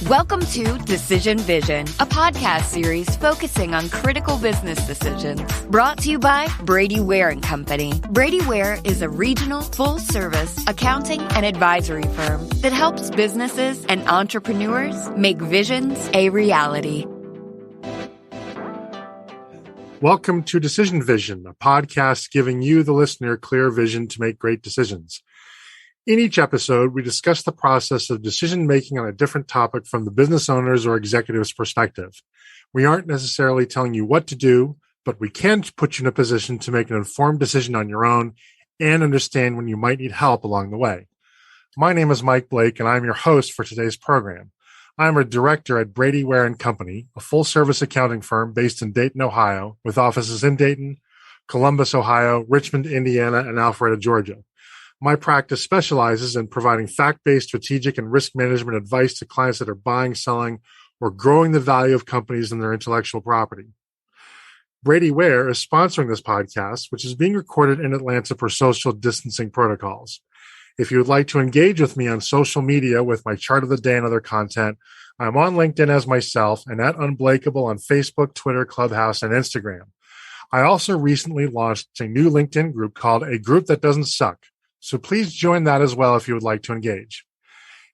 Welcome to Decision Vision, a podcast series focusing on critical business decisions. Brought to you by Brady Ware & Company. Brady Ware is a regional, full-service accounting and advisory firm that helps businesses and entrepreneurs make visions a reality. Welcome to Decision Vision, a podcast giving you, the listener, clear vision to make great decisions. In each episode, we discuss the process of decision-making on a different topic from the business owner's or executive's perspective. We aren't necessarily telling you what to do, but we can put you in a position to make an informed decision on your own and understand when you might need help along the way. My name is Mike Blake, and I'm your host for today's program. I'm a director at Brady Ware & Company, a full-service accounting firm based in Dayton, Ohio, with offices in Dayton, Columbus, Ohio, Richmond, Indiana, and Alpharetta, Georgia. My practice specializes in providing fact-based strategic and risk management advice to clients that are buying, selling, or growing the value of companies and their intellectual property. Brady Ware is sponsoring this podcast, which is being recorded in Atlanta per social distancing protocols. If you would like to engage with me on social media with my chart of the day and other content, I'm on LinkedIn as myself and at Unblakeable on Facebook, Twitter, Clubhouse, and Instagram. I also recently launched a new LinkedIn group called A Group That Doesn't Suck. So please join that as well if you would like to engage.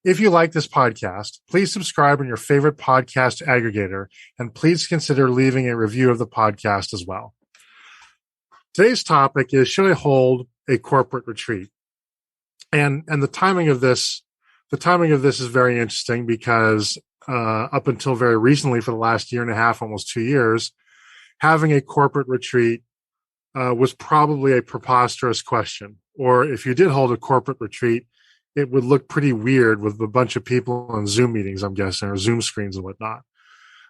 If you like this podcast, please subscribe on your favorite podcast aggregator, and please consider leaving a review of the podcast as well. Today's topic is, should I hold a corporate retreat? And the timing of this is very interesting because up until very recently, for the last year and a half, almost 2 years, having a corporate retreat was probably a preposterous question. Or if you did hold a corporate retreat, it would look pretty weird with a bunch of people on Zoom meetings, I'm guessing, or Zoom screens and whatnot.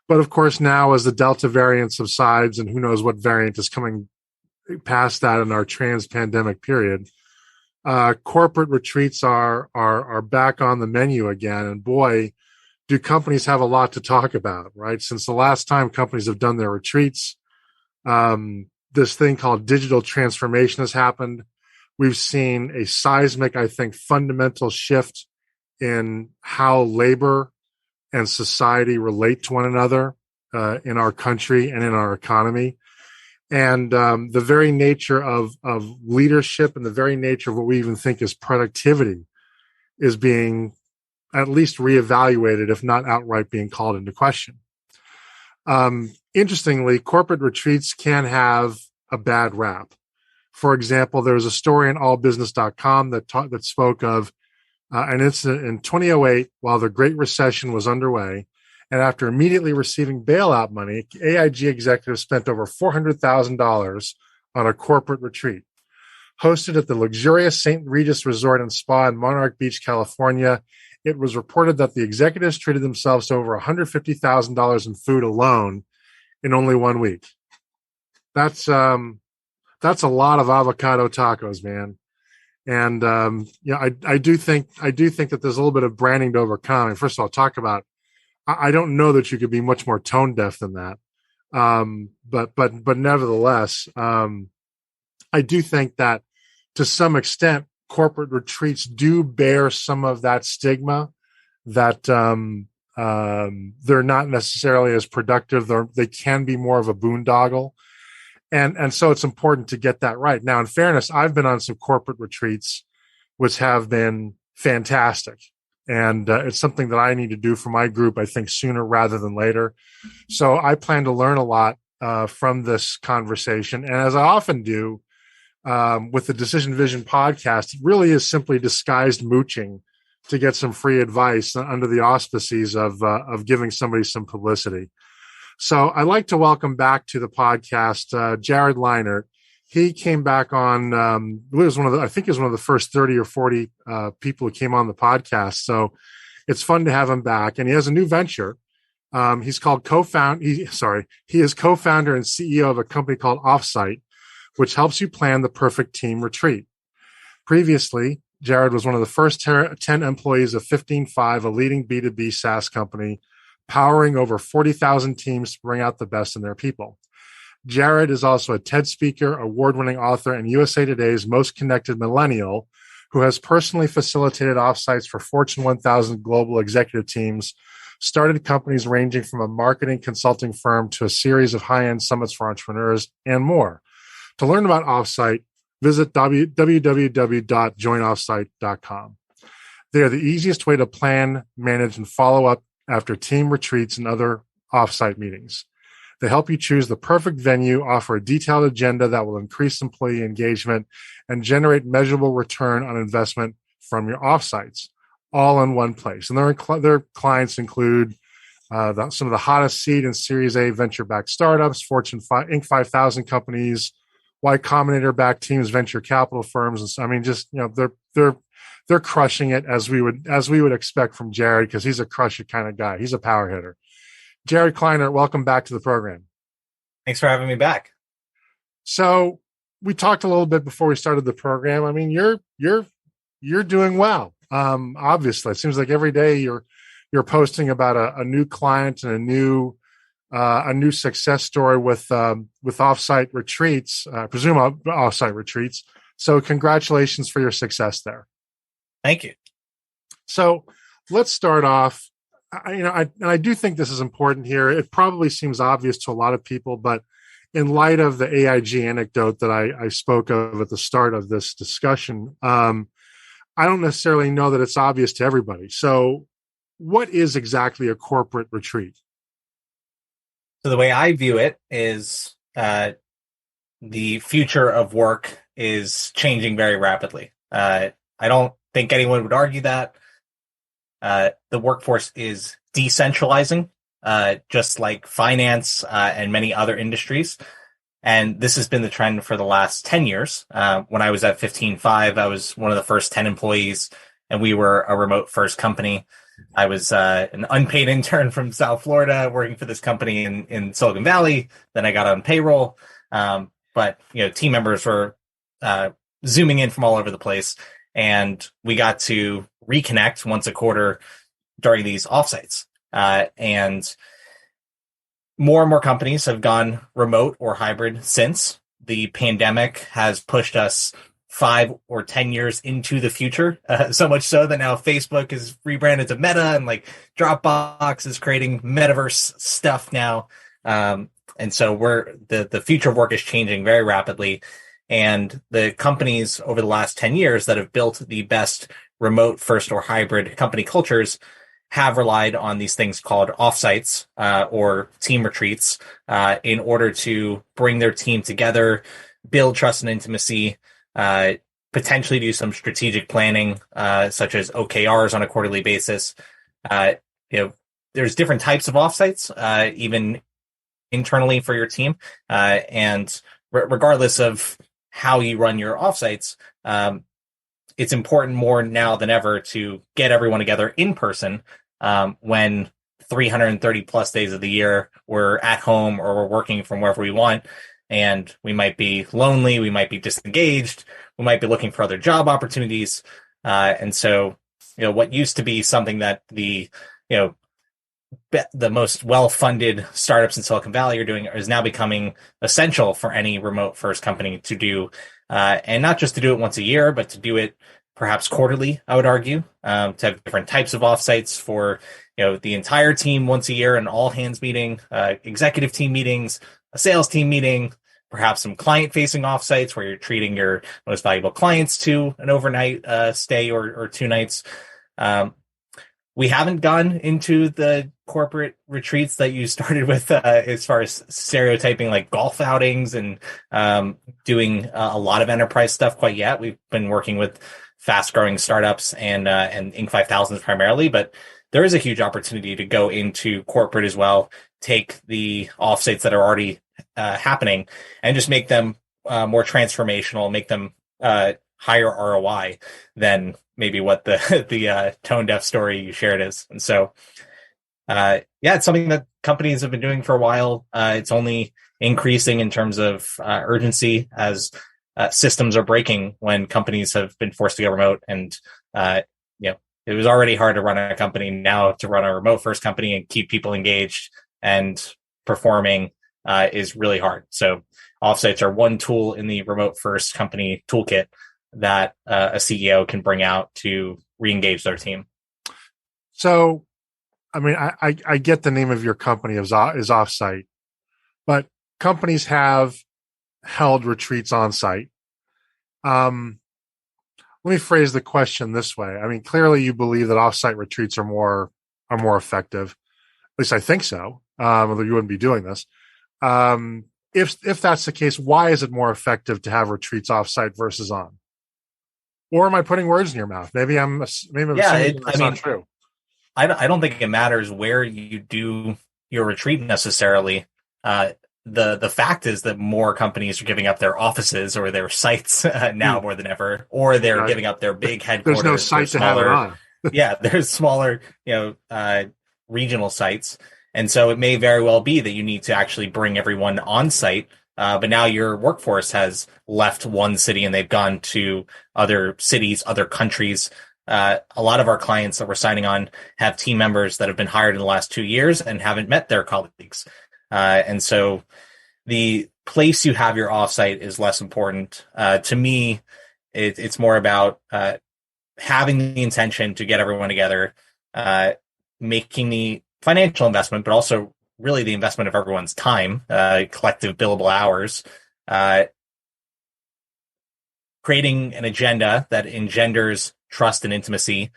But of course, now as the Delta variant subsides, and who knows what variant is coming past that in our trans-pandemic period, corporate retreats are back on the menu again. And boy, do companies have a lot to talk about, right? Since the last time companies have done their retreats, this thing called digital transformation has happened. We've seen a seismic, I think, fundamental shift in how labor and society relate to one another in our country and in our economy. And the very nature of leadership and the very nature of what we even think is productivity is being at least reevaluated, if not outright being called into question. Interestingly, corporate retreats can have a bad rap. For example, there was a story in allbusiness.com that spoke of an incident in 2008 while the Great Recession was underway. And after immediately receiving bailout money, AIG executives spent over $400,000 on a corporate retreat. Hosted at the luxurious St. Regis Resort and Spa in Monarch Beach, California, it was reported that the executives treated themselves to over $150,000 in food alone in only 1 week. That's a lot of avocado tacos, man. And I do think that there's a little bit of branding to overcome. And first of all, talk about, I don't know that you could be much more tone deaf than that. But nevertheless, I do think that to some extent, corporate retreats do bear some of that stigma that they're not necessarily as productive. They can be more of a boondoggle. And so it's important to get that right. Now, in fairness, I've been on some corporate retreats, which have been fantastic. And it's something that I need to do for my group, I think, sooner rather than later. So I plan to learn a lot from this conversation. And as I often do with the Decision Vision podcast, it really is simply disguised mooching to get some free advice under the auspices of giving somebody some publicity. So I'd like to welcome back to the podcast Jared Kleinert. He came back on. He was one of the first 30 or 40 people who came on the podcast. So it's fun to have him back, and he has a new venture. He is co-founder and CEO of a company called Offsite, which helps you plan the perfect team retreat. Previously, Jared was one of the first 10 employees of 15Five, a leading B2B SaaS company, powering over 40,000 teams to bring out the best in their people. Jared is also a TED speaker, award-winning author, and USA Today's Most Connected Millennial, who has personally facilitated offsites for Fortune 1000 global executive teams started companies ranging from a marketing consulting firm to a series of high-end summits for entrepreneurs, and more. To learn about Offsite, visit www.joinoffsite.com. They are the easiest way to plan, manage, and follow up after team retreats and other offsite meetings. They help you choose the perfect venue, offer a detailed agenda that will increase employee engagement, and generate measurable return on investment from your offsites, all in one place. And their clients include some of the hottest seed and Series A venture-backed startups, Fortune Inc. 5000 companies, Y Combinator-backed teams, venture capital firms. And so, I mean, just they're crushing it as we would expect from Jared, because he's a crush it kind of guy. He's a power hitter. Jared Kleinert, welcome back to the program. Thanks for having me back. So we talked a little bit before we started the program. I mean, you're doing well. Obviously, it seems like every day you're posting about a new client and a new success story with offsite retreats, presume offsite retreats. So congratulations for your success there. Thank you. So let's start off. I do think this is important here. It probably seems obvious to a lot of people, but in light of the AIG anecdote that I spoke of at the start of this discussion, I don't necessarily know that it's obvious to everybody. So what is exactly a corporate retreat? So the way I view it is the future of work is changing very rapidly. I don't think anyone would argue that. The workforce is decentralizing, just like finance and many other industries. And this has been the trend for the last 10 years. When I was at 15.5, I was one of the first 10 employees, and we were a remote first company. I was an unpaid intern from South Florida working for this company in Silicon Valley. Then I got on payroll. But team members were zooming in from all over the place. And we got to reconnect once a quarter during these offsites. And more companies have gone remote or hybrid since. The pandemic has pushed us 5 or 10 years into the future, so much so that now Facebook is rebranded to Meta, and like Dropbox is creating metaverse stuff now. And so the future of work is changing very rapidly. And the companies over the last 10 years that have built the best remote first or hybrid company cultures have relied on these things called offsites or team retreats in order to bring their team together, build trust and intimacy, potentially do some strategic planning, such as OKRs on a quarterly basis. There's different types of offsites, even internally for your team. And regardless of how you run your offsites, it's important more now than ever to get everyone together in person when 330 plus days of the year we're at home or we're working from wherever we want, and we might be lonely, we might be disengaged, we might be looking for other job opportunities. And so, what used to be something that the most well-funded startups in Silicon Valley are doing is now becoming essential for any remote first company to do, and not just to do it once a year, but to do it perhaps quarterly, I would argue, to have different types of offsites for the entire team once a year, an all hands meeting, executive team meetings, a sales team meeting, perhaps some client facing offsites where you're treating your most valuable clients to an overnight stay or 2 nights. We haven't gone into the corporate retreats that you started with as far as stereotyping like golf outings and doing a lot of enterprise stuff quite yet. We've been working with fast growing startups and Inc. 5000s primarily, but there is a huge opportunity to go into corporate as well, take the offsites that are already happening and just make them more transformational, make them higher ROI than maybe what the tone deaf story you shared is. And so, it's something that companies have been doing for a while. It's only increasing in terms of urgency as systems are breaking when companies have been forced to go remote. And, it was already hard to run a company. Now to run a remote first company and keep people engaged and performing is really hard. So offsites are one tool in the remote first company toolkit that a CEO can bring out to re-engage their team. So I mean, I get the name of your company is Offsite, but companies have held retreats on site. Let me phrase the question this way. I mean, clearly you believe that offsite retreats are more effective. At least I think so. Although you wouldn't be doing this. If that's the case, why is it more effective to have retreats offsite versus on? Or am I putting words in your mouth? Maybe I'm assuming that's not true. I don't think it matters where you do your retreat necessarily. The fact is that more companies are giving up their offices or their sites now more than ever, or they're giving up their big headquarters. There's no site to have it on. Yeah, there's smaller, regional sites. And so it may very well be that you need to actually bring everyone on site. But now your workforce has left one city and they've gone to other cities, other countries. A lot of our clients that we're signing on have team members that have been hired in the last 2 years and haven't met their colleagues. And so the place you have your offsite is less important. To me, it's more about having the intention to get everyone together, making the financial investment, but also really the investment of everyone's time, collective billable hours, creating an agenda that engenders trust and intimacy,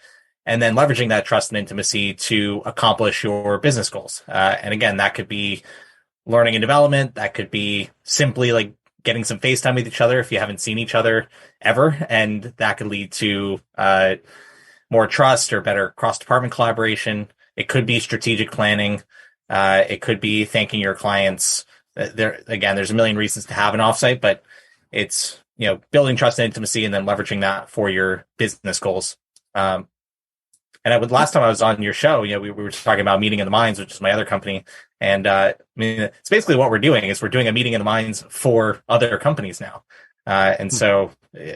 and then leveraging that trust and intimacy to accomplish your business goals. And again, that could be learning and development. That could be simply like getting some FaceTime with each other if you haven't seen each other ever. And that could lead to more trust or better cross-department collaboration. It could be strategic planning. It could be thanking your clients. There's a million reasons to have an offsite, but it's, building trust and intimacy and then leveraging that for your business goals. And last time I was on your show, we were talking about Meeting in the Minds, which is my other company. And it's basically what we're doing is we're doing a Meeting in the Minds for other companies now. And so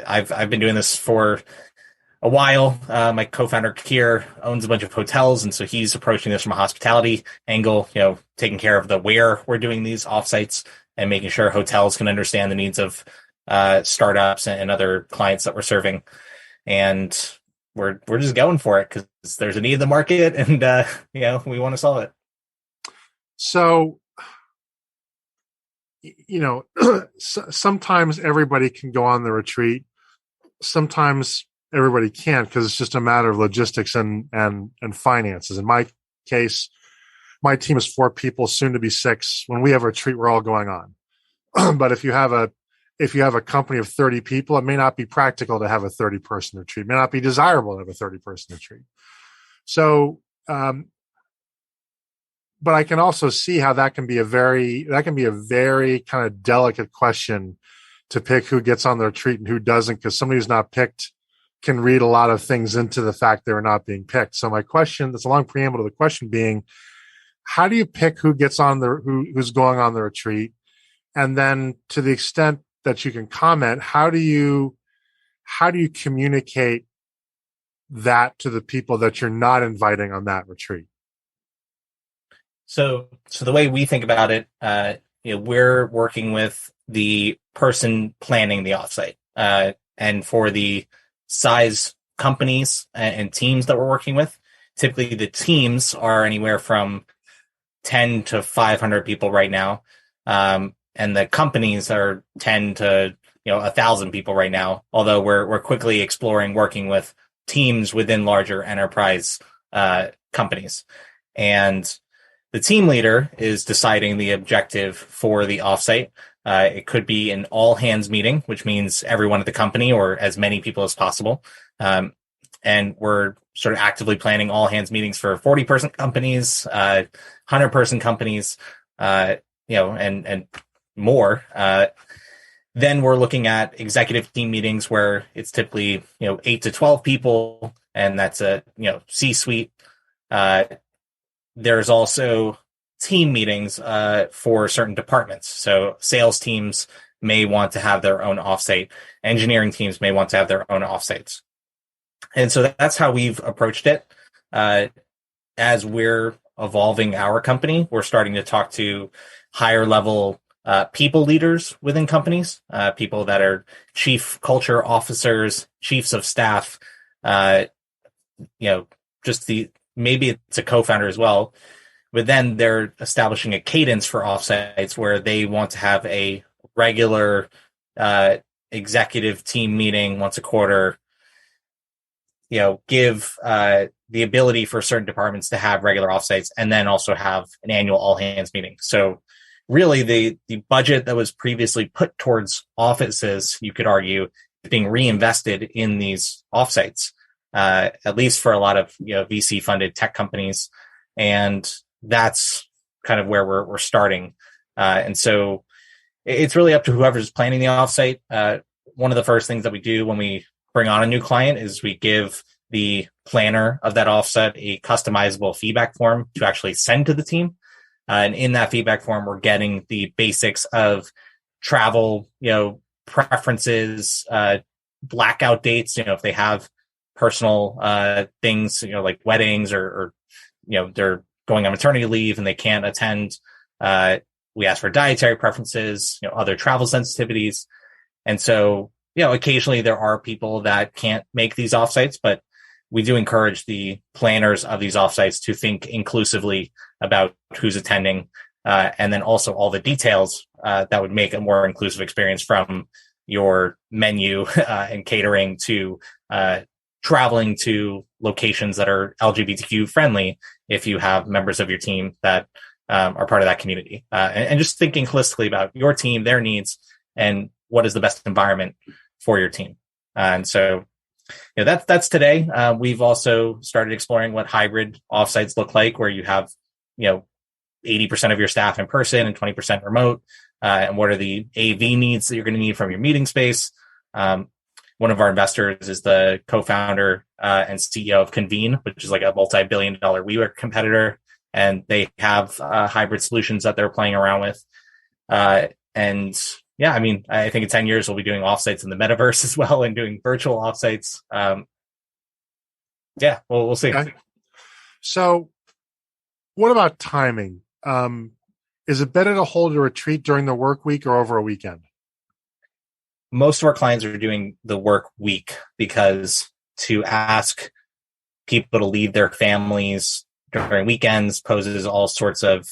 I've been doing this for a while. My co-founder Keir owns a bunch of hotels, and so he's approaching this from a hospitality angle, taking care of the where we're doing these offsites and making sure hotels can understand the needs of startups and other clients that we're serving. And we're just going for it because there's a need in the market, and we want to solve it. So, sometimes everybody can go on the retreat. Sometimes everybody can't because it's just a matter of logistics and finances. In my case, my team is 4 people, soon to be 6. When we have a retreat, we're all going on. But if you have a company of 30 people, it may not be practical to have a 30-person retreat. It may not be desirable to have a 30-person retreat. So, but I can also see how that can be a very kind of delicate question to pick who gets on the retreat and who doesn't, because somebody who's not picked can read a lot of things into the fact they're not being picked. So my question, that's a long preamble to the question being, how do you pick who gets on who's going on the retreat? And then to the extent that you can comment, how do you communicate that to the people that you're not inviting on that retreat? So the way we think about it, we're working with the person planning the offsite, and for the size companies and teams that we're working with, typically the teams are anywhere from 10 to 500 people right now. And the companies are 10 to 1,000 people right now. Although we're quickly exploring working with teams within larger enterprise companies, and the team leader is deciding the objective for the offsite. It could be an all hands meeting, which means everyone at the company or as many people as possible. And we're sort of actively planning all hands meetings for 40-person companies, 100-person companies, and more. Then we're looking at executive team meetings where it's typically, 8 to 12 people, and that's a, C-suite. There's also team meetings for certain departments. So sales teams may want to have their own offsite. Engineering teams may want to have their own offsites. And so that's how we've approached it. As we're evolving our company, we're starting to talk to higher level people leaders within companies, people that are chief culture officers, chiefs of staff, just the maybe it's a co-founder as well, but then they're establishing a cadence for offsites where they want to have a regular executive team meeting once a quarter, give the ability for certain departments to have regular offsites and then also have an annual all hands meeting. So really the budget that was previously put towards offices, you could argue, is being reinvested in these offsites, at least for a lot of VC funded tech companies. And that's kind of where we're starting. And so it's really up to whoever's planning the offsite. One of the first things that we do when we bring on a new client is we give the planner of that offsite a customizable feedback form to actually send to the team. And in that feedback form, we're getting the basics of travel, preferences, blackout dates, if they have personal things, like weddings or they're going on maternity leave and they can't attend. We ask for dietary preferences, other travel sensitivities. And so, occasionally there are people that can't make these offsites, but we do encourage the planners of these offsites to think inclusively about who's attending, and then also all the details that would make a more inclusive experience, from your menu and catering to traveling to locations that are LGBTQ friendly if you have members of your team that are part of that community, and just thinking holistically about your team, their needs, and what is the best environment for your team. And so that's today. We've also started exploring what hybrid offsites look like, where you have 80% of your staff in person and 20% remote, and what are the AV needs that you're going to need from your meeting space. One of our investors is the co-founder and CEO of Convene, which is like a multi-billion-dollar WeWork competitor, and they have hybrid solutions that they're playing around with. And I think in 10 years we'll be doing offsites in the metaverse as well and doing virtual offsites. We'll see. Okay. So what about timing? Is it better to hold a retreat during the work week or over a weekend? Most of our clients are doing the work week, because to ask people to leave their families during weekends poses all sorts of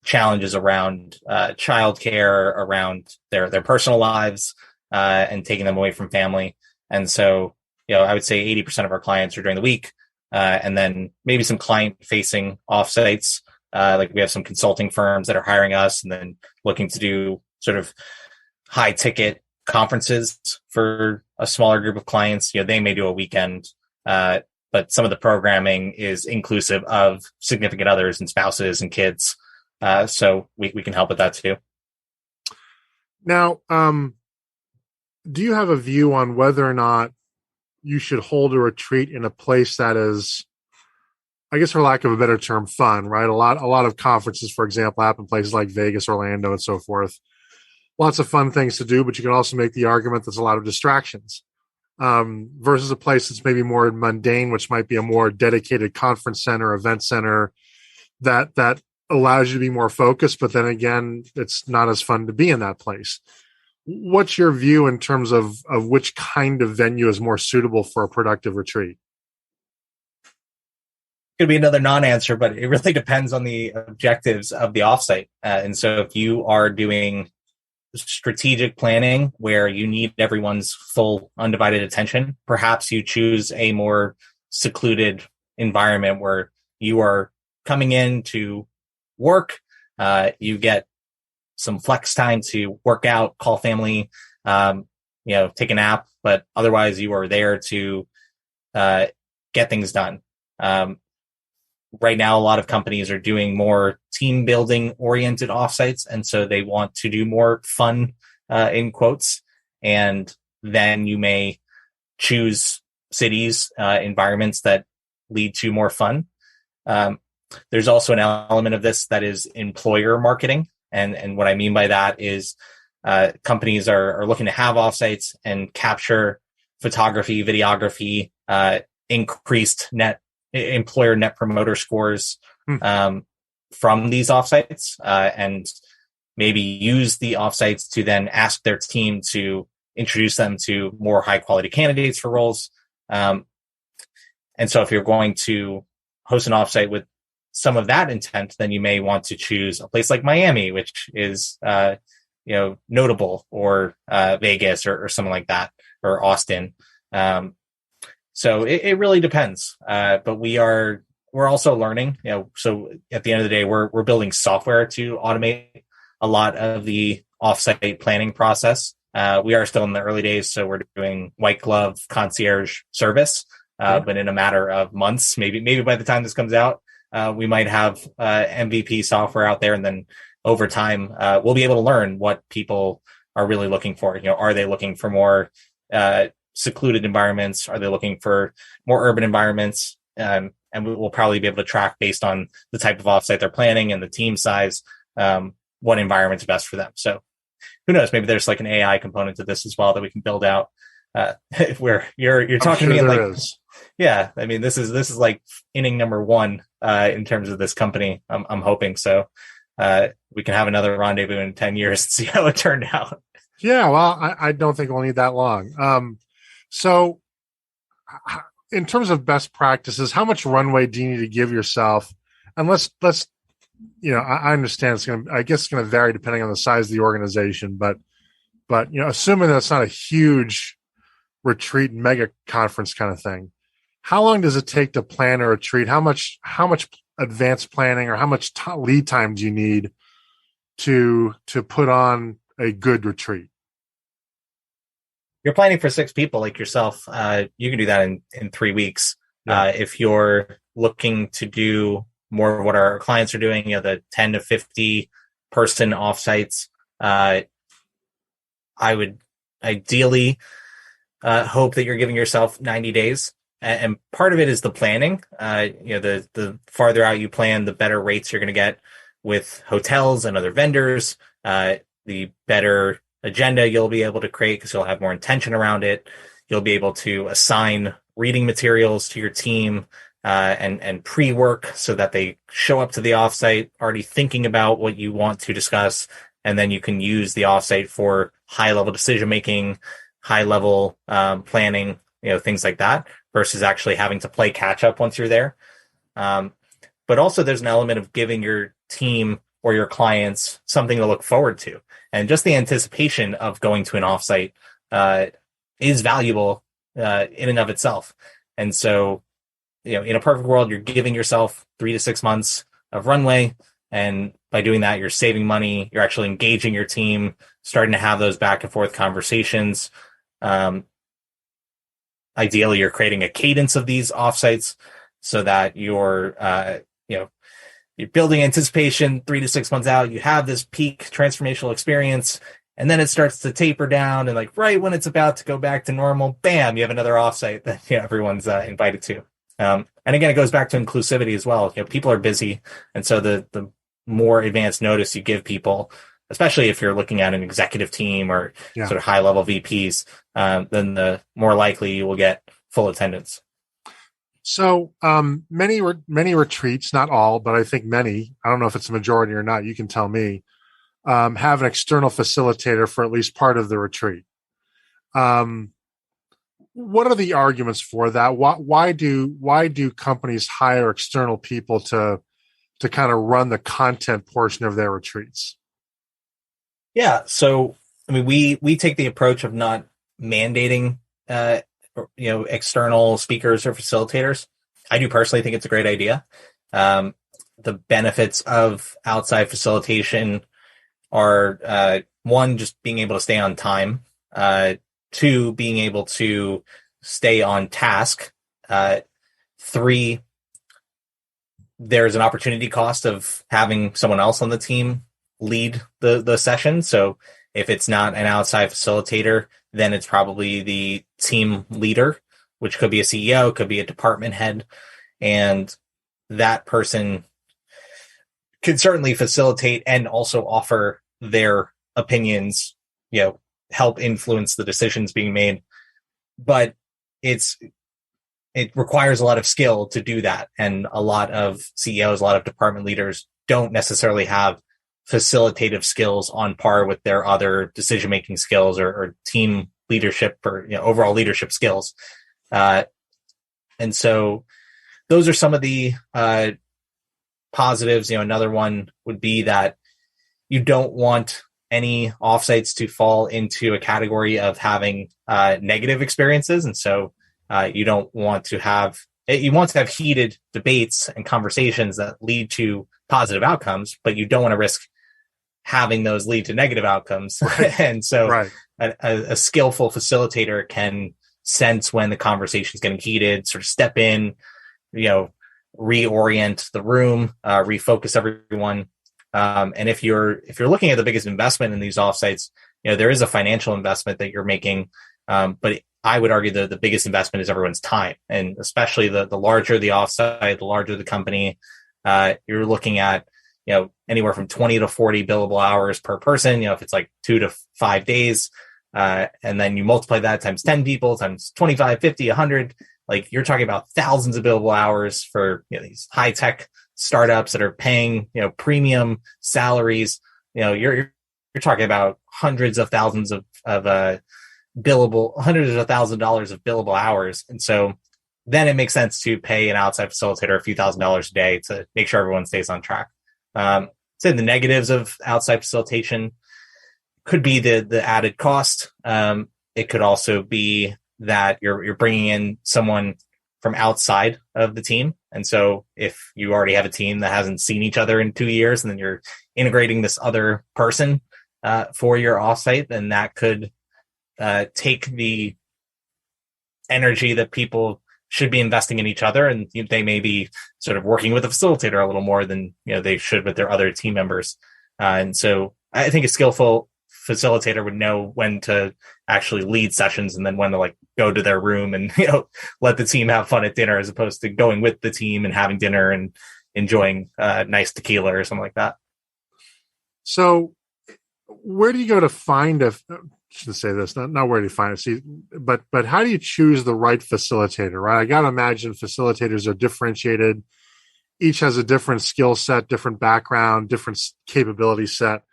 challenges around childcare, around their personal lives, and taking them away from family. And so, I would say 80% of our clients are during the week, and then maybe some client-facing offsites. Like we have some consulting firms that are hiring us and then looking to do sort of high-ticket conferences for a smaller group of clients. They may do a weekend, but some of the programming is inclusive of significant others and spouses and kids. So we can help with that too. Now, do you have a view on whether or not you should hold a retreat in a place that is, I guess for lack of a better term, fun, right? A lot of conferences, for example, happen in places like Vegas, Orlando, and so forth. Lots of fun things to do, but you can also make the argument there's a lot of distractions, versus a place that's maybe more mundane, which might be a more dedicated conference center, event center that allows you to be more focused. But then again, it's not as fun to be in that place. What's your view in terms of which kind of venue is more suitable for a productive retreat? Could be another non-answer, but it really depends on the objectives of the offsite. And so if you are doing strategic planning where you need everyone's full undivided attention, perhaps you choose a more secluded environment where you are coming in to work, you get some flex time to work out, call family, take a nap, but otherwise you are there to get things done. Right now, a lot of companies are doing more team building oriented offsites. And so they want to do more fun, in quotes. And then you may choose cities, environments that lead to more fun. There's also an element of this that is employer marketing. And what I mean by that is companies are looking to have offsites and capture photography, videography, increased employer net promoter scores from these offsites, and maybe use the offsites to then ask their team to introduce them to more high quality candidates for roles. And so if you're going to host an offsite with some of that intent, then you may want to choose a place like Miami, which is notable, or Vegas, or something like that, or Austin. So it really depends. But we're also learning. So at the end of the day, we're building software to automate a lot of the offsite planning process. We are still in the early days, so we're doing white glove concierge service. But in a matter of months, maybe by the time this comes out, we might have MVP software out there, and then over time, we'll be able to learn what people are really looking for. Are they looking for more secluded environments? Are they looking for more urban environments? And we will probably be able to track, based on the type of offsite they're planning and the team size, what environment's best for them. So who knows? Maybe there's like an AI component to this as well that we can build out. Where you're talking to me, and yeah, I mean, this is like inning number 1 in terms of this company. I'm hoping so. We can have another rendezvous in 10 years and see how it turned out. Yeah, well, I don't think we'll need that long. So in terms of best practices, how much runway do you need to give yourself? And let's I understand I guess it's going to vary depending on the size of the organization, but assuming that's not a huge retreat mega conference kind of thing, how long does it take to plan a retreat? How much advanced planning, or how much lead time do you need to put on a good retreat? You're planning for 6 people like yourself. You can do that in 3 weeks. Yeah. If you're looking to do more of what our clients are doing, the 10 to 50 person offsites, I would ideally hope that you're giving yourself 90 days. And part of it is the planning. The farther out you plan, the better rates you're going to get with hotels and other vendors. The better agenda you'll be able to create, because you'll have more intention around it. You'll be able to assign reading materials to your team and pre-work, so that they show up to the offsite already thinking about what you want to discuss. And then you can use the offsite for high-level decision-making, high-level planning, things like that, versus actually having to play catch-up once you're there. But also there's an element of giving your team or your clients something to look forward to. And just the anticipation of going to an offsite is valuable in and of itself. And so, in a perfect world, you're giving yourself 3 to 6 months of runway. And by doing that, you're saving money. You're actually engaging your team, starting to have those back and forth conversations. Ideally, you're creating a cadence of these offsites so that you're building anticipation 3 to 6 months out. You have this peak transformational experience, and then it starts to taper down. And right when it's about to go back to normal, bam, you have another offsite that everyone's invited to. And again, it goes back to inclusivity as well. People are busy, and so the more advanced notice you give people, especially if you're looking at an executive team or sort of high level VPs, then the more likely you will get full attendance. So many retreats, not all, but I think many, I don't know if it's a majority or not, you can tell me, have an external facilitator for at least part of the retreat. What are the arguments for that? Why do companies hire external people to kind of run the content portion of their retreats? Yeah. So, I mean, we take the approach of not mandating, external speakers or facilitators. I do personally think it's a great idea. The benefits of outside facilitation are, 1, just being able to stay on time. 2, being able to stay on task. 3, there's an opportunity cost of having someone else on the team lead the session. So if it's not an outside facilitator, then it's probably the team leader, which could be a CEO, could be a department head. And that person could certainly facilitate and also offer their opinions, help influence the decisions being made. But it requires a lot of skill to do that. And a lot of CEOs, a lot of department leaders don't necessarily have facilitative skills on par with their other decision-making skills or team leadership or overall leadership skills. And so those are some of the positives. Another one would be that you don't want any offsites to fall into a category of having negative experiences. And so you want to have heated debates and conversations that lead to positive outcomes, but you don't want to risk having those lead to negative outcomes. Right. And so right. a skillful facilitator can sense when the conversation is getting heated, sort of step in, reorient the room, refocus everyone. And if you're looking at the biggest investment in these offsites, there is a financial investment that you're making. But I would argue that the biggest investment is everyone's time. And especially the larger the offsite, the larger the company, you're looking at, anywhere from 20 to 40 billable hours per person, if it's like 2 to 5 days, and then you multiply that times 10 people, times 25, 50, 100, like you're talking about thousands of billable hours for these high tech startups that are paying, premium salaries. You're talking about hundreds of thousands of $1,000s of billable hours. And so then it makes sense to pay an outside facilitator a few $1,000s a day to make sure everyone stays on track. Say the negatives of outside facilitation could be the added cost. It could also be that you're bringing in someone from outside of the team. And so if you already have a team that hasn't seen each other in 2 years, and then you're integrating this other person for your offsite, then that could take the energy that people should be investing in each other, and they may be sort of working with a facilitator a little more than they should with their other team members. And so I think a skillful facilitator would know when to actually lead sessions and then when to go to their room and let the team have fun at dinner, as opposed to going with the team and having dinner and enjoying nice tequila or something like that. So where do you go to find should say this, not where do you find it, see, but how do you choose the right facilitator, right? I got to imagine facilitators are differentiated. Each has a different skill set, different background, different capability set.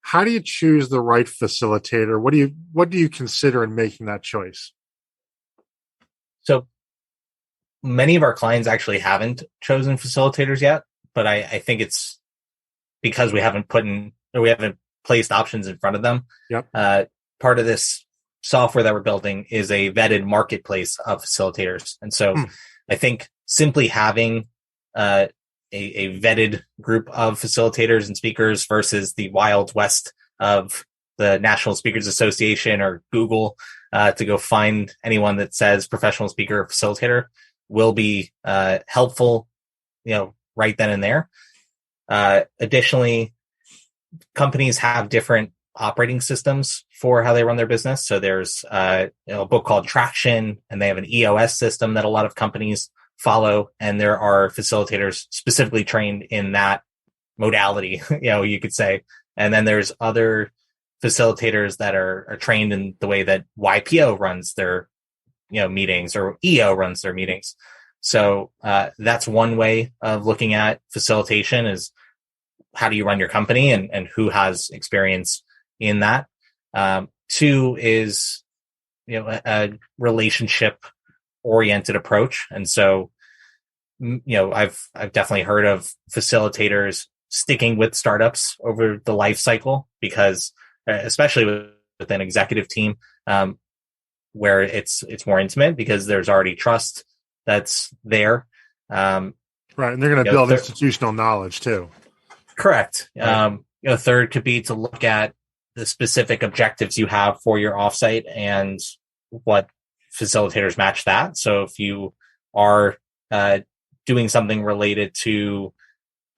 How do you choose the right facilitator? What do you consider in making that choice? So many of our clients actually haven't chosen facilitators yet, but I think it's because we haven't placed options in front of them. Yep. Part of this software that we're building is a vetted marketplace of facilitators. And so I think simply having a vetted group of facilitators and speakers versus the wild west of the National Speakers Association or Google to go find anyone that says professional speaker or facilitator will be helpful, right then and there. Additionally, companies have different operating systems for how they run their business. So there's a book called Traction, and they have an EOS system that a lot of companies follow. And there are facilitators specifically trained in that modality, you could say. And then there's other facilitators that are trained in the way that YPO runs their meetings, or EO runs their meetings. So that's one way of looking at facilitation, is how do you run your company and who has experience in that. Two is, a relationship oriented approach. And so, I've definitely heard of facilitators sticking with startups over the life cycle, because especially with an executive team, where it's more intimate because there's already trust that's there. Right. And they're going to build institutional knowledge too. Correct. Right. Third could be to look at the specific objectives you have for your offsite and what facilitators match that. So if you are doing something related to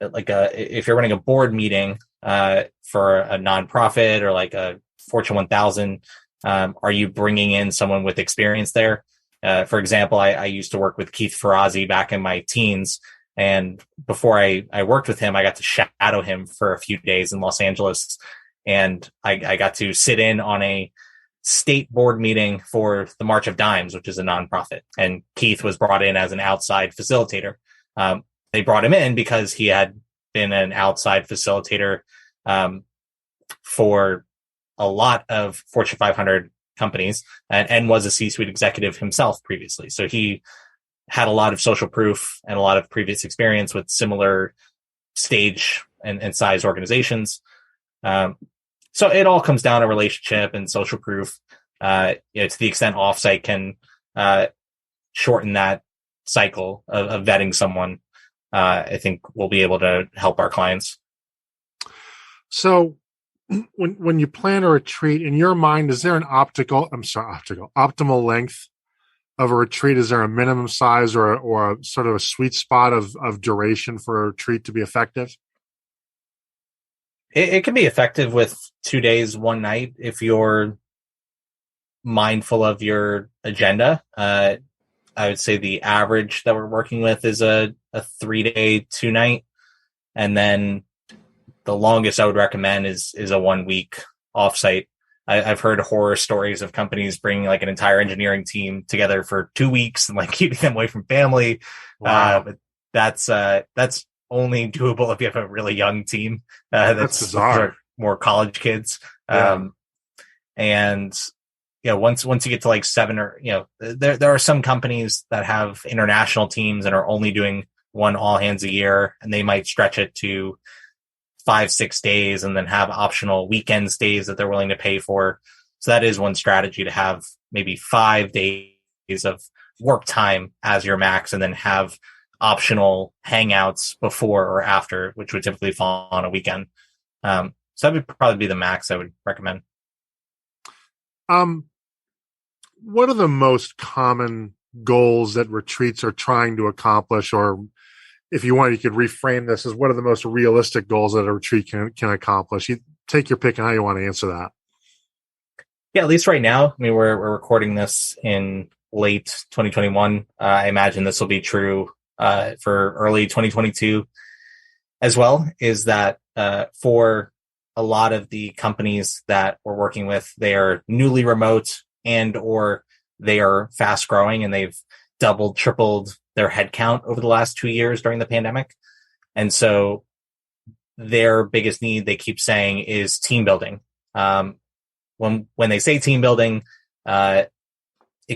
if you're running a board meeting for a nonprofit or like a Fortune 1000, are you bringing in someone with experience there? For example, I used to work with Keith Ferrazzi back in my teens. And before I worked with him, I got to shadow him for a few days in Los Angeles. And I got to sit in on a state board meeting for the March of Dimes, which is a nonprofit. And Keith was brought in as an outside facilitator. They brought him in because he had been an outside facilitator for a lot of Fortune 500 companies and was a C-suite executive himself previously. So he had a lot of social proof and a lot of previous experience with similar stage and size organizations. So it all comes down to relationship and social proof. To the extent Offsite can shorten that cycle of vetting someone, I think we'll be able to help our clients. So when you plan a retreat, in your mind, is there an optimal length of a retreat? Is there a minimum size or a sort of a sweet spot of duration for a retreat to be effective? It can be effective with 2 days, 1 night, if you're mindful of your agenda. I would say the average that we're working with is a 3-day, 2-night. And then the longest I would recommend is a 1 week offsite. I've heard horror stories of companies bringing like an entire engineering team together for 2 weeks and like keeping them away from family. Wow. But that's only doable if you have a really young team. That's bizarre. More college kids. Yeah. And once you get to like 7 or, there are some companies that have international teams and are only doing one all hands a year, and they might stretch it to 5-6 days and then have optional weekend stays that they're willing to pay for. So that is one strategy, to have maybe 5 days of work time as your max, and then have optional hangouts before or after, which would typically fall on a weekend. So that would probably be the max I would recommend. What are the most common goals that retreats are trying to accomplish? Or if you want, you could reframe this as, what are the most realistic goals that a retreat can accomplish? You take your pick on how you want to answer that. Yeah, at least right now. I mean, we're recording this in late 2021. I imagine this will be true for early 2022 as well, is that for a lot of the companies that we're working with, they are newly remote and or they are fast growing, and they've doubled, tripled their headcount over the last 2 years during the pandemic. And so their biggest need, they keep saying, is team building. When they say team building, it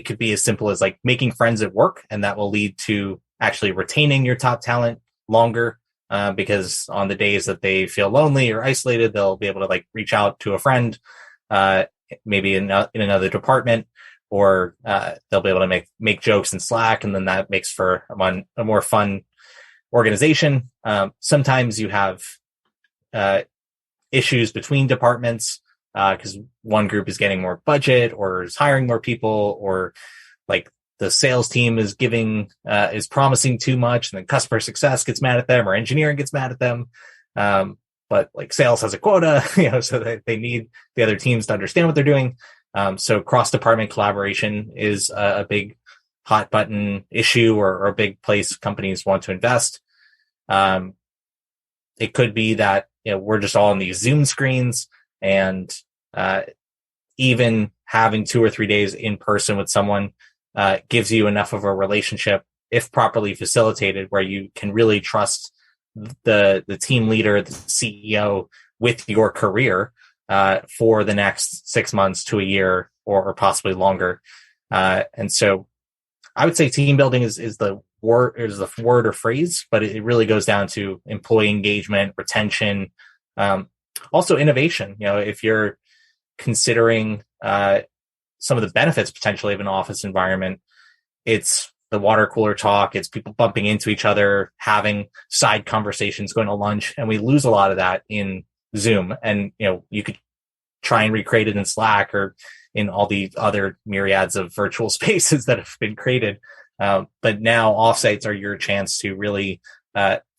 could be as simple as like making friends at work, and that will lead to actually retaining your top talent longer, because on the days that they feel lonely or isolated, they'll be able to like reach out to a friend, maybe in another department, or they'll be able to make jokes in Slack, and then that makes for a more fun organization. Sometimes you have issues between departments because one group is getting more budget or is hiring more people, or like the sales team is promising too much, and then customer success gets mad at them, or engineering gets mad at them. But like sales has a quota, so that they need the other teams to understand what they're doing. So cross-department collaboration is a big hot button issue, or a big place companies want to invest. It could be that we're just all on these Zoom screens, and even having 2 or 3 days in person with someone gives you enough of a relationship, if properly facilitated, where you can really trust the team leader, the CEO, with your career for the next 6 months to a year, or possibly longer. And so I would say team building is the word or phrase, but it really goes down to employee engagement, retention, also innovation. If you're considering some of the benefits potentially of an office environment, it's the water cooler talk, it's people bumping into each other, having side conversations, going to lunch, and we lose a lot of that in Zoom. And you could try and recreate it in Slack or in all the other myriads of virtual spaces that have been created. But now offsites are your chance to really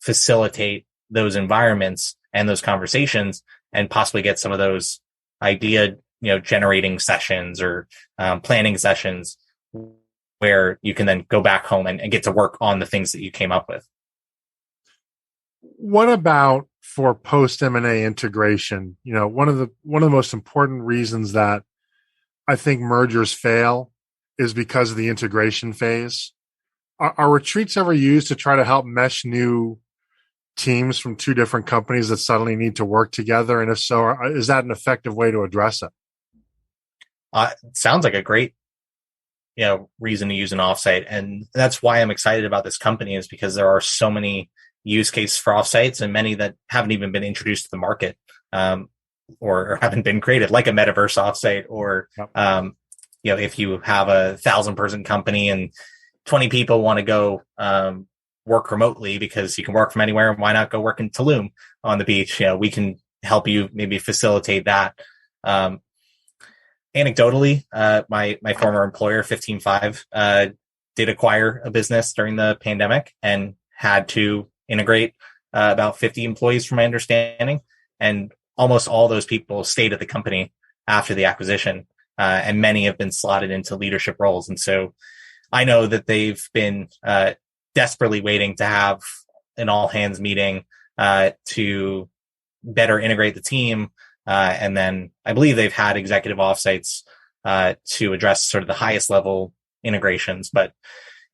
facilitate those environments and those conversations, and possibly get some of those idea generating sessions or planning sessions where you can then go back home and get to work on the things that you came up with. What about for post M&A integration? One of the most important reasons that I think mergers fail is because of the integration phase. Are retreats ever used to try to help mesh new teams from two different companies that suddenly need to work together? And if so, is that an effective way to address it? Sounds like a great reason to use an offsite. And that's why I'm excited about this company, is because there are so many use cases for offsites, and many that haven't even been introduced to the market, or haven't been created, like a metaverse offsite, or, if you have 1,000-person company and 20 people want to go, work remotely because you can work from anywhere, and why not go work in Tulum on the beach? We can help you maybe facilitate that. Anecdotally, my former employer, 15Five, did acquire a business during the pandemic and had to integrate about 50 employees, from my understanding. And almost all those people stayed at the company after the acquisition, and many have been slotted into leadership roles. And so I know that they've been desperately waiting to have an all-hands meeting to better integrate the team. And then I believe they've had executive offsites to address sort of the highest level integrations. But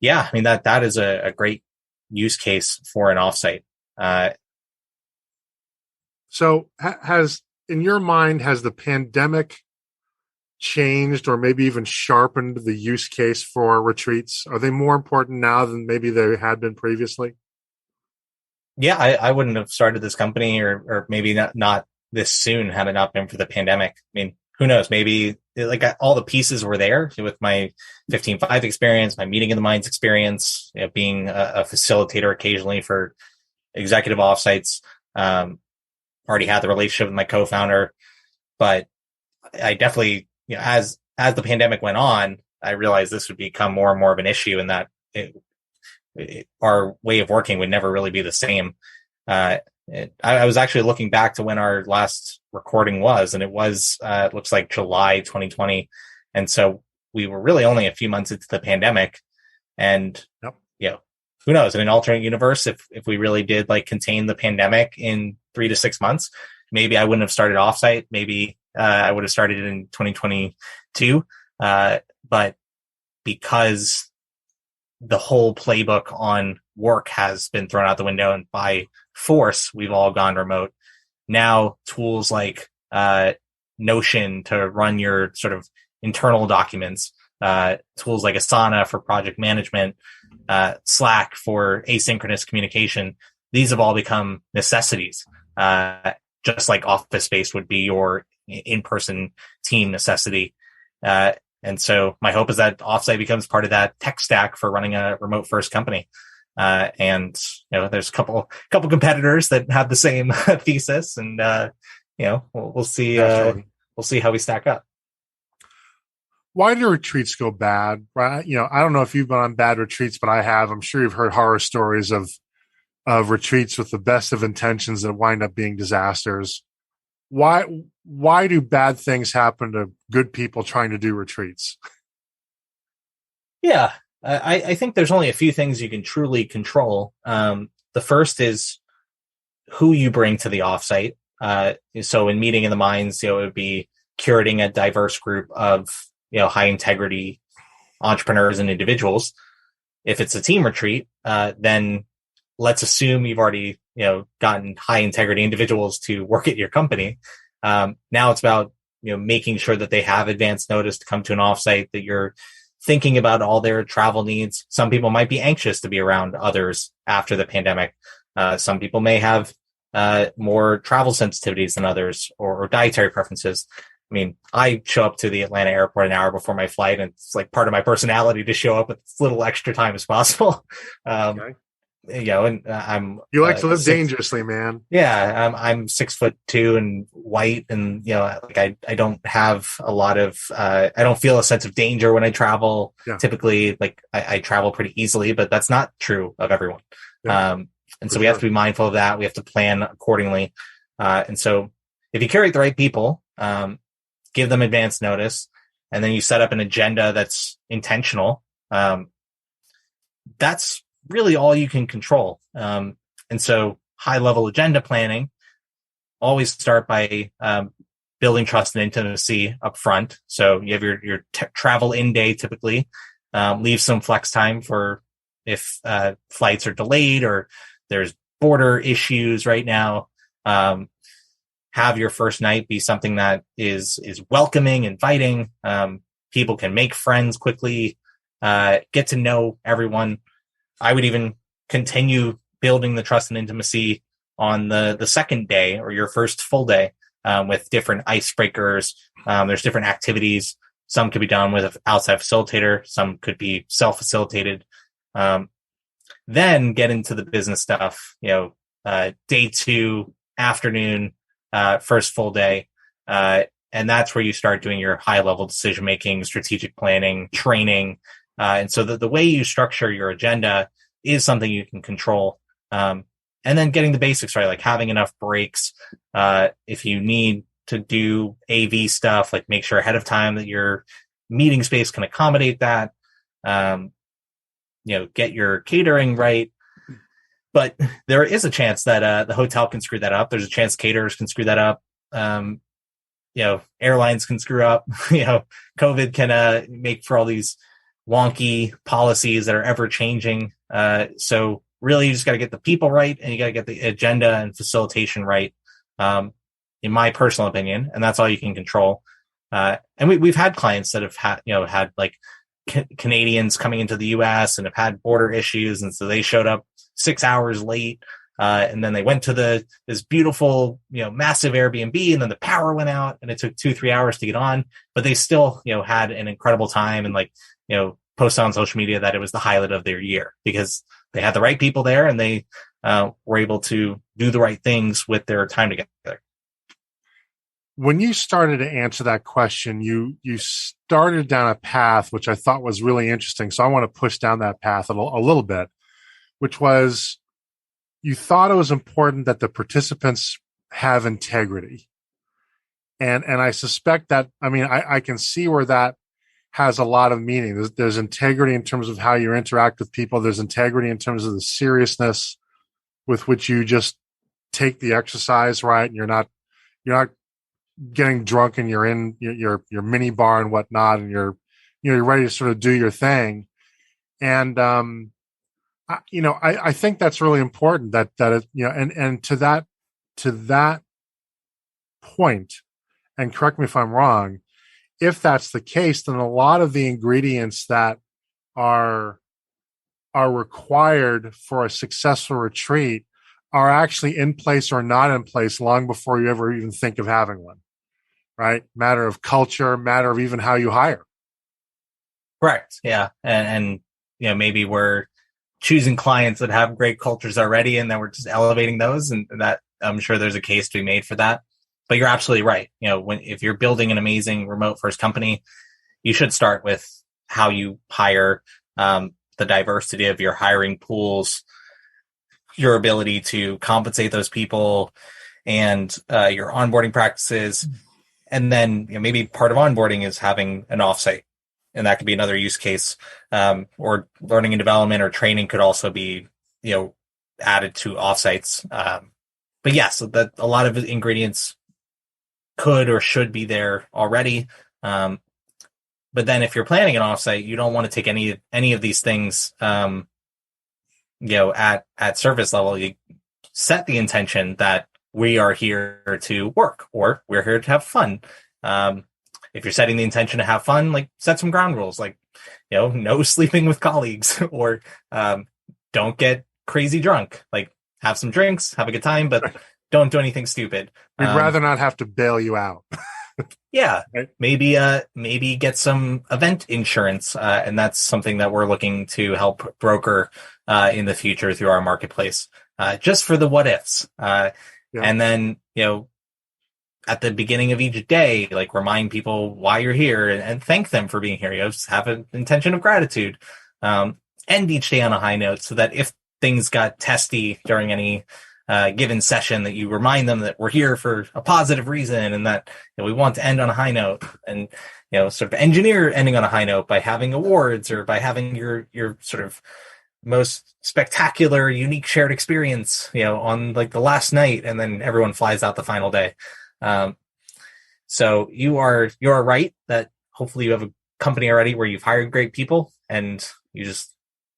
yeah, I mean, that is a great use case for an offsite. So in your mind, has the pandemic changed or maybe even sharpened the use case for retreats? Are they more important now than maybe they had been previously? Yeah, I wouldn't have started this company, or maybe not this soon, had it not been for the pandemic. I mean, who knows? Maybe like all the pieces were there with my 15Five experience, my meeting in the minds experience, being a facilitator occasionally for executive offsites. Already had the relationship with my co-founder, but I definitely, as the pandemic went on, I realized this would become more and more of an issue, and that our way of working would never really be the same. I was actually looking back to when our last recording was, and it was, it looks like July 2020. And so we were really only a few months into the pandemic. And, who knows, in an alternate universe, if we really did contain the pandemic in 3 to 6 months, maybe I wouldn't have started Offsite. Maybe I would have started it in 2022. But because the whole playbook on work has been thrown out the window, and by force, we've all gone remote. Now, tools like Notion to run your sort of internal documents, tools like Asana for project management, Slack for asynchronous communication, these have all become necessities, just like Office Space would be your in-person team necessity. And so my hope is that Offsite becomes part of that tech stack for running a remote first company. And there's a couple competitors that have the same thesis, and we'll see. We'll see how we stack up. Why do retreats go bad? Right? I don't know if you've been on bad retreats, but I have. I'm sure you've heard horror stories of retreats with the best of intentions that wind up being disasters. Why do bad things happen to good people trying to do retreats? Yeah, I think there's only a few things you can truly control. The first is who you bring to the offsite. So in meeting in the minds, it would be curating a diverse group of high integrity entrepreneurs and individuals. If it's a team retreat, then let's assume you've already gotten high integrity individuals to work at your company. Now it's about making sure that they have advance notice to come to an offsite, that you're thinking about all their travel needs. Some people might be anxious to be around others after the pandemic. Some people may have more travel sensitivities than others, or dietary preferences. I mean, I show up to the Atlanta airport an hour before my flight, and it's like part of my personality to show up with as little extra time as possible. Okay. And you like to live dangerously, man. Yeah. I'm 6'2" and white, and I don't have a lot of I don't feel a sense of danger when I travel. Yeah. Typically, I travel pretty easily, but that's not true of everyone. Yeah. And so we have to be mindful of that. We have to plan accordingly. And so if you curate the right people, give them advance notice, and then you set up an agenda that's intentional, that's really all you can control. And so high level agenda planning, always start by building trust and intimacy up front. So you have your travel in day, typically, leave some flex time for if flights are delayed or there's border issues right now. Have your first night be something that is welcoming, inviting. People can make friends quickly. get to know everyone. I would even continue building the trust and intimacy on the second day or your first full day with different icebreakers. There's different activities. Some could be done with an outside facilitator. Some could be self-facilitated. Then get into the business stuff, day 2, afternoon, first full day. And that's where you start doing your high-level decision-making, strategic planning, training. And so the way you structure your agenda is something you can control. And then getting the basics right, like having enough breaks. If you need to do AV stuff, like make sure ahead of time that your meeting space can accommodate that. Get your catering right. But there is a chance that the hotel can screw that up. There's a chance caterers can screw that up. Airlines can screw up. COVID can make for all these wonky policies that are ever changing. So really, you just got to get the people right, and you got to get the agenda and facilitation right. In my personal opinion, and that's all you can control. And we've had clients that have had like Canadians coming into the U.S. and have had border issues, and so they showed up 6 hours late, and then they went to this beautiful, massive Airbnb, and then the power went out, and it took 2-3 hours to get on, but they still, had an incredible time, and post on social media that it was the highlight of their year because they had the right people there, and they were able to do the right things with their time together. When you started to answer that question, you started down a path which I thought was really interesting. So I want to push down that path a little bit, which was you thought it was important that the participants have integrity. And I suspect that, I can see where that has a lot of meaning. There's integrity in terms of how you interact with people. There's integrity in terms of the seriousness with which you just take the exercise, right? And you're not getting drunk and you're in your mini bar and whatnot, and you're ready to sort of do your thing. And, I think that's really important that and to that point, and correct me if I'm wrong, if that's the case, then a lot of the ingredients that are required for a successful retreat are actually in place or not in place long before you ever even think of having one, right? Matter of culture, matter of even how you hire. Correct. Yeah. And maybe we're choosing clients that have great cultures already, and then we're just elevating those, and that I'm sure there's a case to be made for that. But you're absolutely right. If you're building an amazing remote first company, you should start with how you hire, the diversity of your hiring pools, your ability to compensate those people, and your onboarding practices. And then maybe part of onboarding is having an offsite, and that could be another use case, or learning and development or training could also be added to offsites. But yes, so that a lot of ingredients could or should be there already. But then if you're planning an offsite, you don't want to take any of these things at surface level. You set the intention that we are here to work, or we're here to have fun. If you're setting the intention to have fun, like set some ground rules, like, no sleeping with colleagues, or don't get crazy drunk, like have some drinks, have a good time, but don't do anything stupid. We'd rather not have to bail you out. Yeah. Right? Maybe get some event insurance. And that's something that we're looking to help broker in the future through our marketplace, just for the what ifs. Yeah. And then, at the beginning of each day, like remind people why you're here and thank them for being here. Just have an intention of gratitude. End each day on a high note, so that if things got testy during any given session, that you remind them that we're here for a positive reason, and that we want to end on a high note, and sort of engineer ending on a high note by having awards, or by having your sort of most spectacular, unique shared experience, on like the last night, and then everyone flies out the final day. So you are right that hopefully you have a company already where you've hired great people, and you just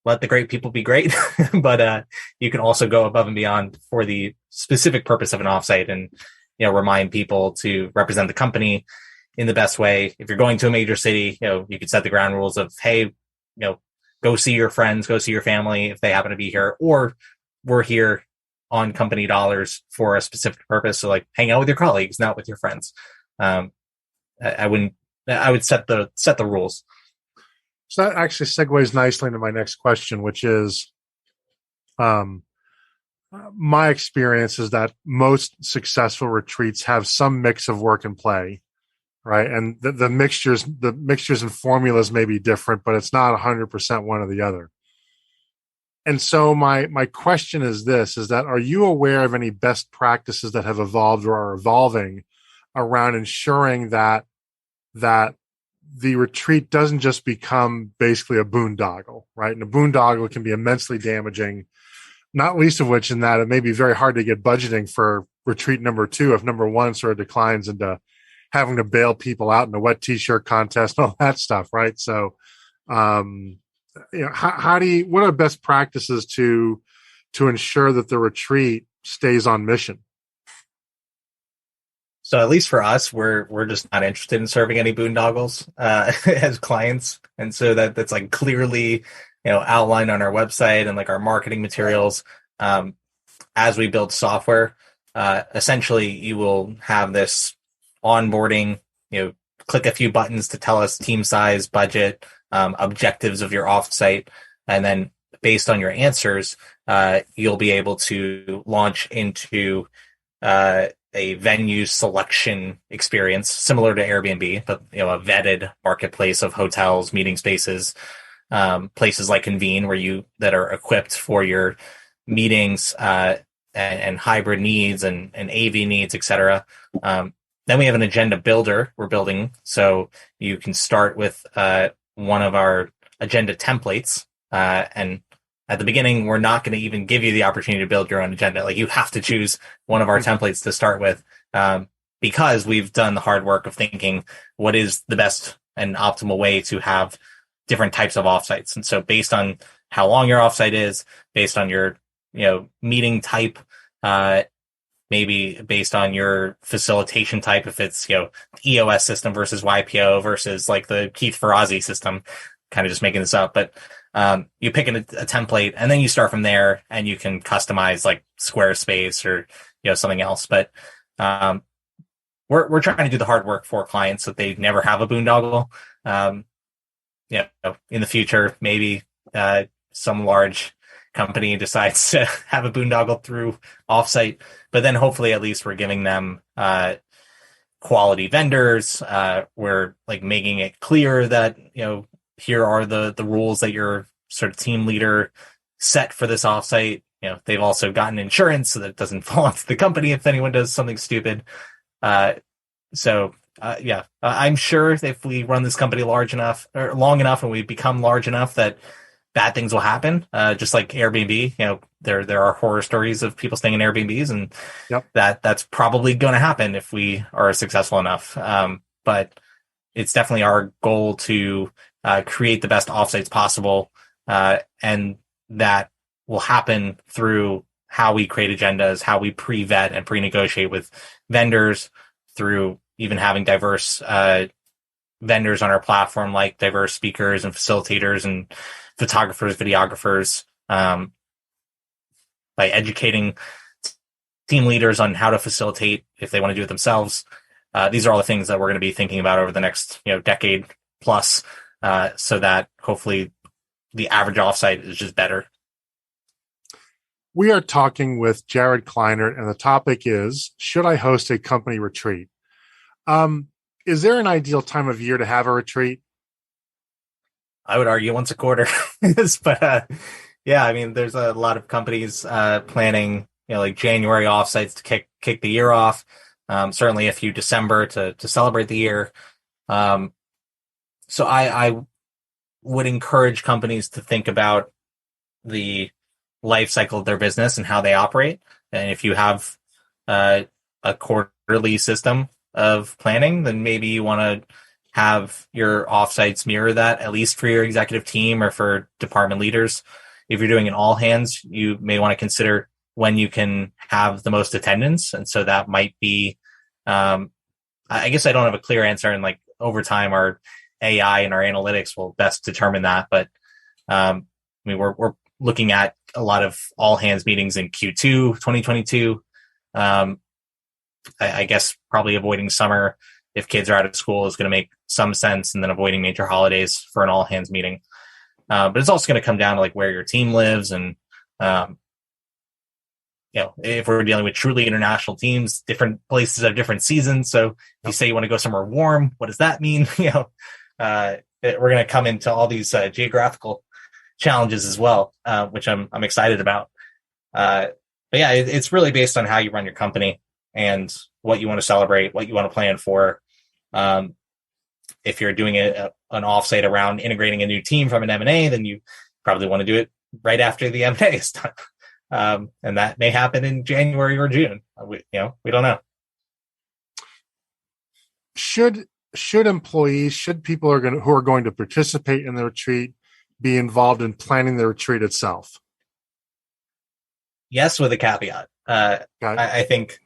let the great people be great. But you can also go above and beyond for the specific purpose of an offsite, and remind people to represent the company in the best way. If you're going to a major city, you could set the ground rules of, hey, go see your friends, go see your family if they happen to be here, or we're here on company dollars for a specific purpose. So like hang out with your colleagues, not with your friends. I would set the rules. So that actually segues nicely into my next question, which is, my experience is that most successful retreats have some mix of work and play, right? And the mixtures and formulas may be different, but it's not 100% one or the other. And so my question is this, is that, are you aware of any best practices that have evolved or are evolving around ensuring that the retreat doesn't just become basically a boondoggle, right? And a boondoggle can be immensely damaging, not least of which in that it may be very hard to get budgeting for retreat number 2 if number 1 sort of declines into having to bail people out in a wet t-shirt contest and all that stuff, right? So, what are best practices to ensure that the retreat stays on mission? So at least for us, we're just not interested in serving any boondoggles as clients, and so that's like clearly outlined on our website and like our marketing materials. As we build software, essentially you will have this onboarding. Click a few buttons to tell us team size, budget, objectives of your offsite, and then based on your answers, you'll be able to launch into a venue selection experience similar to Airbnb, but a vetted marketplace of hotels, meeting spaces, places like Convene that are equipped for your meetings and hybrid needs and AV needs, etc. Then we have an agenda builder we're building, so you can start with one of our agenda templates, and at the beginning, we're not going to even give you the opportunity to build your own agenda. Like, you have to choose one of our templates to start with, because we've done the hard work of thinking what is the best and optimal way to have different types of offsites. And so based on how long your offsite is, based on your meeting type, maybe based on your facilitation type, if it's EOS system versus YPO versus like the Keith Ferrazzi system, kind of just making this up, but you pick a template and then you start from there, and you can customize like Squarespace or something else. But we're trying to do the hard work for clients so that they never have a boondoggle. In the future, maybe some large company decides to have a boondoggle through Offsite, but then hopefully at least we're giving them quality vendors. We're like making it clear that here are the rules that your sort of team leader set for this offsite. They've also gotten insurance so that it doesn't fall onto the company if anyone does something stupid. I'm sure if we run this company large enough or long enough and we become large enough that bad things will happen. Just like Airbnb, there are horror stories of people staying in Airbnbs, and that's probably going to happen if we are successful enough. But it's definitely our goal to create the best offsites possible, and that will happen through how we create agendas, how we pre-vet and pre-negotiate with vendors, through even having diverse vendors on our platform, like diverse speakers and facilitators and photographers, videographers, by educating team leaders on how to facilitate if they want to do it themselves. These are all the things that we're going to be thinking about over the next decade plus, so that hopefully the average offsite is just better. We are talking with Jared Kleinert, and the topic is, should I host a company retreat? Is there an ideal time of year to have a retreat? I would argue once a quarter. But there's a lot of companies planning like January offsites to kick the year off. Certainly a few December to celebrate the year. So I would encourage companies to think about the life cycle of their business and how they operate. And if you have a quarterly system of planning, then maybe you want to have your offsites mirror that, at least for your executive team or for department leaders. If you're doing an all hands, you may want to consider when you can have the most attendance. And so that might be, I guess I don't have a clear answer, and like over time, our AI and our analytics will best determine that. But We're looking at a lot of all hands meetings in Q2 2022. I guess probably avoiding summer if kids are out of school is going to make some sense, and then avoiding major holidays for an all hands meeting. But it's also going to come down to like where your team lives, and if we're dealing with truly international teams, different places have different seasons. So if you say you want to go somewhere warm, what does that mean? We're going to come into all these geographical challenges as well, which I'm excited about. But yeah, it's really based on how you run your company and what you want to celebrate, what you want to plan for. If you're doing an offsite around integrating a new team from an M&A, then you probably want to do it right after the M&A is done. And that may happen in January or June. We don't know. Should employees, should people who are going to participate in the retreat be involved in planning the retreat itself? Yes, with a caveat. I think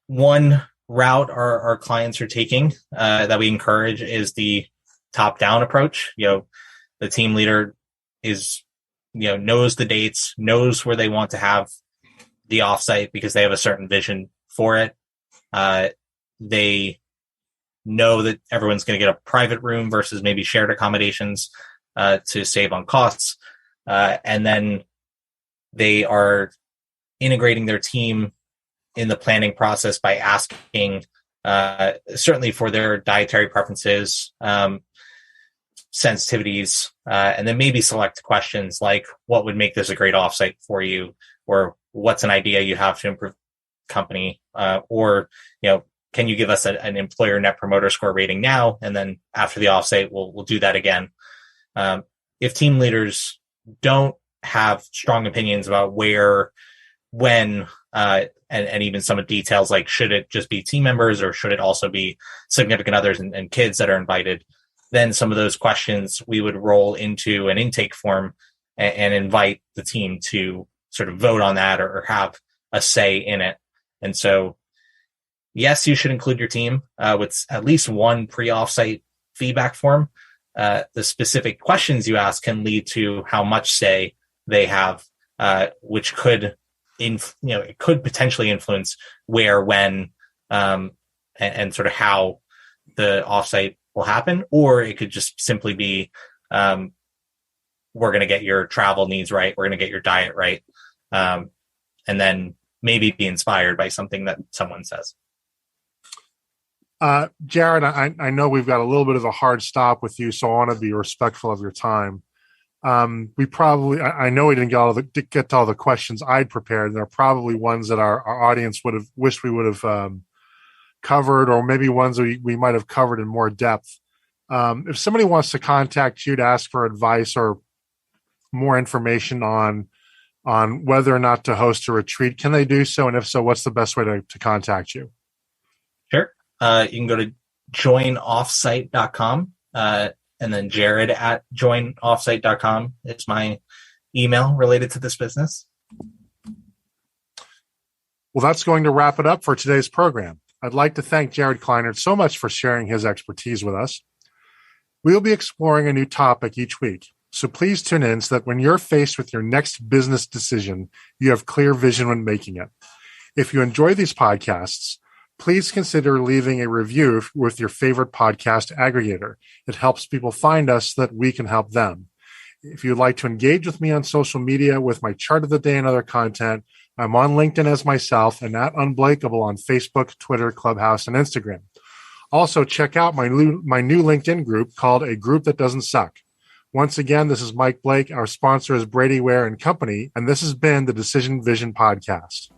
one route our clients are taking that we encourage is the top-down approach. The team leader knows the dates, knows where they want to have the offsite because they have a certain vision for it. They know that everyone's going to get a private room versus maybe shared accommodations to save on costs. And then they are integrating their team in the planning process by asking, certainly for their dietary preferences, sensitivities, and then maybe select questions like what would make this a great offsite for you, or what's an idea you have to improve the company, or can you give us an employer net promoter score rating now, and then after the offsite we'll do that again. If team leaders don't have strong opinions about where, when, and even some of the details, like should it just be team members or should it also be significant others and kids that are invited, then some of those questions we would roll into an intake form and invite the team to sort of vote on that or have a say in it. And so, yes, you should include your team with at least one pre-offsite feedback form. The specific questions you ask can lead to how much say they have, which could it could potentially influence where, when, and sort of how the offsite will happen, or it could just simply be, we're going to get your travel needs right, we're going to get your diet right, and then maybe be inspired by something that someone says. Jared, I know we've got a little bit of a hard stop with you, so I want to be respectful of your time. I know we didn't get to all the questions I'd prepared. There are probably ones that our audience would have wished we would have covered, or maybe ones we might have covered in more depth. If somebody wants to contact you to ask for advice or more information on whether or not to host a retreat, can they do so? And if so, what's the best way to contact you? Sure. You can go to joinoffsite.com, and then Jared at joinoffsite.com is my email related to this business. Well, that's going to wrap it up for today's program. I'd like to thank Jared Kleinert so much for sharing his expertise with us. We'll be exploring a new topic each week, so please tune in so that when you're faced with your next business decision, you have clear vision when making it. If you enjoy these podcasts, please consider leaving a review with your favorite podcast aggregator. It helps people find us so that we can help them. If you'd like to engage with me on social media with my chart of the day and other content, I'm on LinkedIn as myself and at Unblakeable on Facebook, Twitter, Clubhouse, and Instagram. Also, check out my new LinkedIn group called A Group That Doesn't Suck. Once again, this is Mike Blake. Our sponsor is Brady Ware & Company, and this has been the Decision Vision Podcast.